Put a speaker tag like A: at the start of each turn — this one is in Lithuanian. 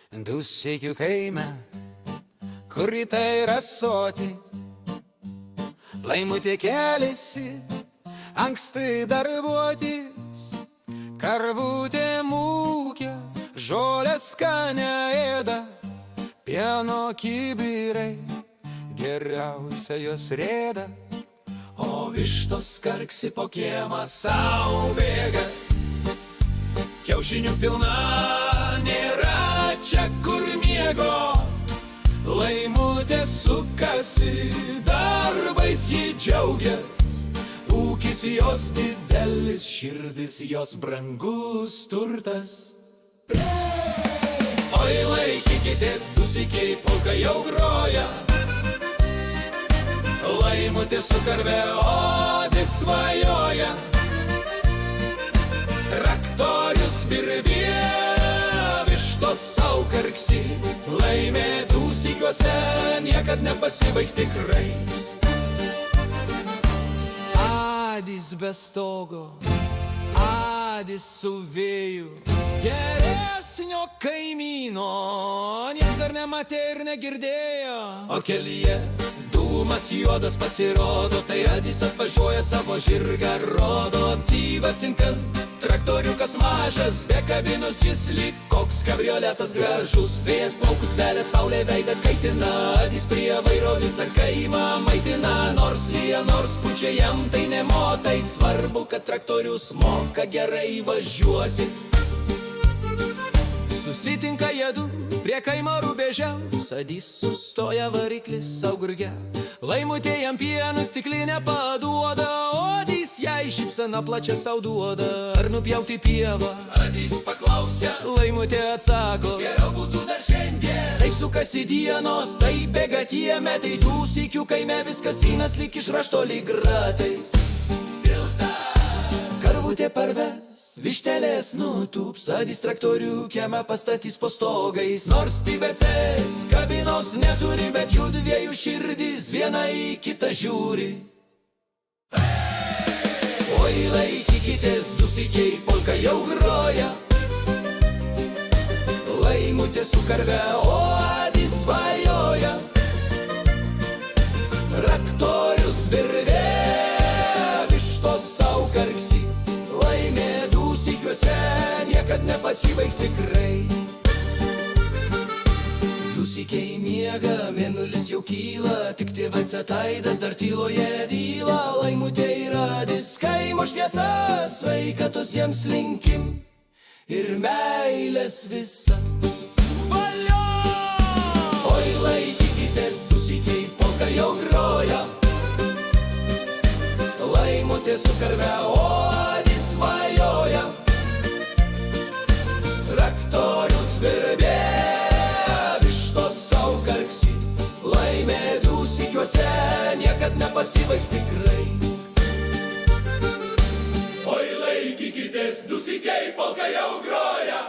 A: Dusykių kaime, kur rytai rasoti, laimutė keliasi, anksti darbuotis, karvutė mūkia, žolės skanę ėda, pieno kibirai, geriausia jos rėda, o vištos karksi po kiemą sau bėga. Kiaušinių pilna nėra čia kur miego, laimutė sukasi, darbais ji džiaugias, ūkis jos didelis, širdis jos brangus turtas. Oi, laikykitės, dusykiai polka jau groja, laimutė su karve odį svajoja, traktorius birbė, vištos sau karksi, laimė dusykiuose niekad nepasibaigs tikrai. Adis be stogo, adis su vėju, geresnio kaimyno nieks dar nematė ir negirdėjo. O kelyje dūmas juodas pasirodo, tai adis atvažiuoja savo žirgą rodo. Tyva cinkant, traktoriukas mažas, be kabinos jis lyg koks kabrioletas gražus. Vėjas plaukus velia, saulė veidą kaitina, adis prie vairo visą kaimą maitina. Nors lyja, nors pučia jam tai nemotai, svarbu, kad traktorius moka gerai važiuoti. Susitinka jėdu prie kaimo rubėže, adis sustoja variklis sau gurge. Laimutė jam pieną stiklinę paduoda, o adis jai šypseną plačią sau duoda. Ar nupjauti pievą? Adis paklausia, laimutė atsako, geriau būtų dar šiandien. Taip sukasi dienos, taip bėga tie metai, dusykių kaime viskas įnas lyg iš rašto lyg ratais. Karvutė parves, vištelės nutūps, adis traktorių kiemą pastatys po stogais. Nors tibecės kabinos neturi, bet jų dviejų širdis viena į kitą žiūri. Oi, laikykitės, dusykiai polka jau groja, laimutė su karve, o adis svajoja, traktorius birbė, vištos sau karksi, laimė dusykiuose niekad nepasibaigs tikrai. Dusykiai miega, mėnulis jau kyla, tik tėvacet aidas dar tyloje dyla. Laimutė ir adis kaimo šviesa, sveikatos jiems linkim ir meilės visa. Valio! Oi, laikykitės, dusykiai polka jau groja, laimutė su karve, o adis svajoja, traktorius birbė, vištos sau karksi, laimė dusykiuose niekad nepasibaigs tikrai. Oi, laikykitės, dusykiai polka jau groja.